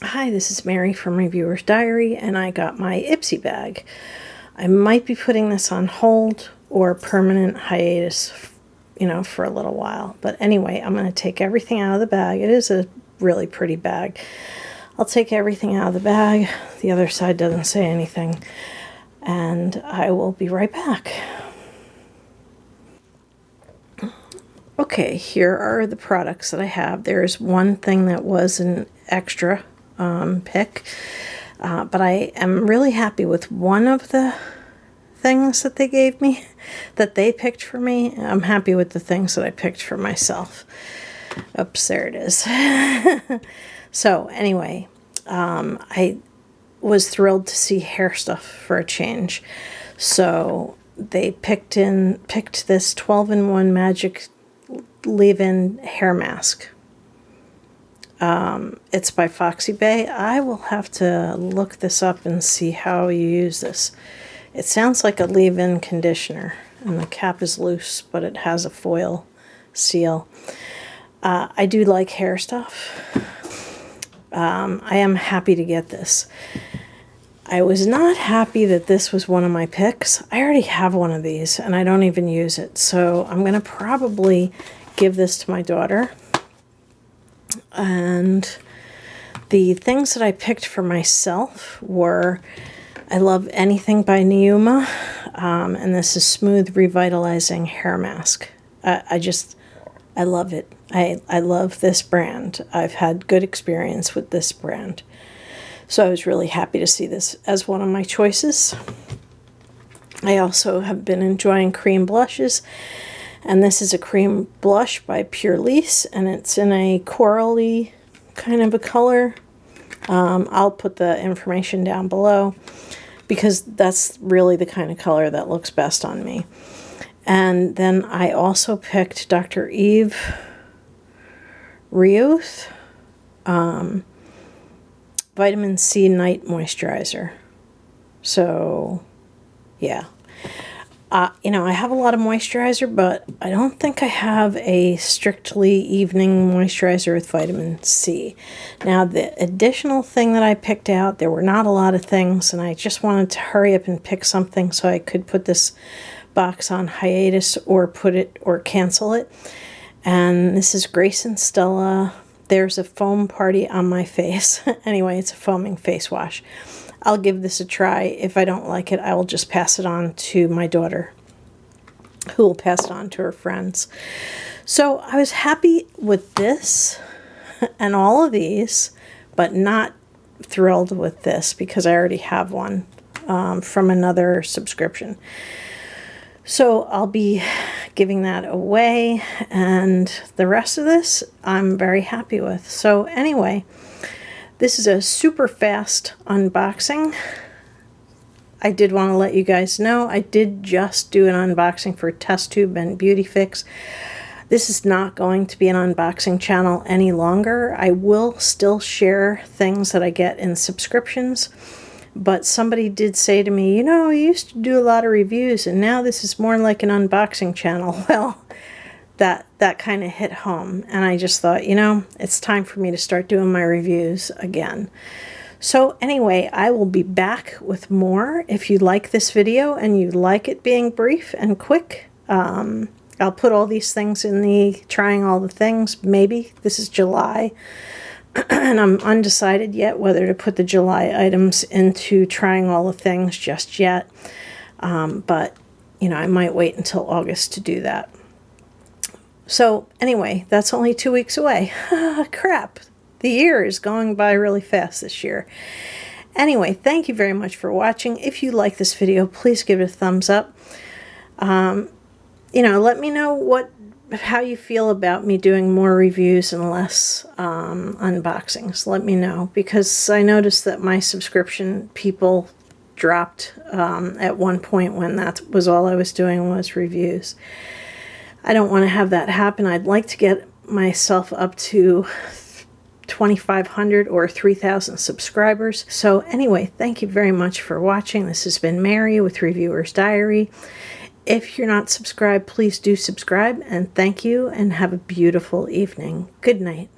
Hi, this is Mary from Reviewer's Diary, and I got my Ipsy bag. I might be putting this on hold or permanent hiatus, for a little while. But anyway, I'm going to take everything out of the bag. It is a really pretty bag. I'll take everything out of the bag. The other side doesn't say anything. And I will be right back. Okay, here are the products that I have. There's one thing that was an extra pick, but I am really happy with one of the things that they gave me, that they picked for me. I'm happy with the things that I picked for myself. Oops, there it is. So anyway, I was thrilled to see hair stuff for a change. So they picked this 12-in-1 Magic leave-in hair mask. It's by Foxy Bay. I will have to look this up and see how you use this. It sounds like a leave-in conditioner, and the cap is loose, but it has a foil seal. I do like hair stuff. I am happy to get this. I was not happy that this was one of my picks. I already have one of these, and I don't even use it, so I'm going to probably give this to my daughter. And the things that I picked for myself were, I love anything by NEOMA, and this is Smooth Revitalizing Hair Mask. I love it. I love this brand. I've had good experience with this brand. So I was really happy to see this as one of my choices. I also have been enjoying cream blushes. And this is a cream blush by PURLISSE, and it's in a corally kind of a color. I'll put the information down below because that's really the kind of color that looks best on me. And then I also picked Dr. Eve Reuth Vitamin C Night Moisturizer. So, yeah. I have a lot of moisturizer, but I don't think I have a strictly evening moisturizer with vitamin C. Now, the additional thing that I picked out, there were not a lot of things, and I just wanted to hurry up and pick something so I could put this box on hiatus or cancel it. And this is Grace and Stella. There's a foam party on my face. Anyway, it's a foaming face wash. I'll give this a try. If I don't like it, I will just pass it on to my daughter, who will pass it on to her friends. So I was happy with this and all of these, but not thrilled with this because I already have one from another subscription. So I'll be giving that away, and the rest of this I'm very happy with. So anyway, this is a super fast unboxing. I did want to let you guys know I did just do an unboxing for Test Tube and Beauty Fix. This is not going to be an unboxing channel any longer. I will still share things that I get in subscriptions, but somebody did say to me, you used to do a lot of reviews and now this is more like an unboxing channel. Well, that kind of hit home, and I just thought, it's time for me to start doing my reviews again. So anyway, I will be back with more. If you like this video and you like it being brief and quick, I'll put all these things in the trying all the things. Maybe this is July, and I'm undecided yet whether to put the July items into trying all the things just yet. But, I might wait until August to do that. So anyway, that's only 2 weeks away. Crap. The year is going by really fast this year. Anyway, thank you very much for watching. If you like this video, please give it a thumbs up. Let me know how you feel about me doing more reviews and less unboxings. Let me know, because I noticed that my subscription people dropped at one point when that was all I was doing was reviews. I don't want to have that happen. I'd like to get myself up to 2,500 or 3,000 subscribers. So anyway, thank you very much for watching. This has been Mary with Reviewer's Diary. If you're not subscribed, please do subscribe, and thank you, and have a beautiful evening. Good night.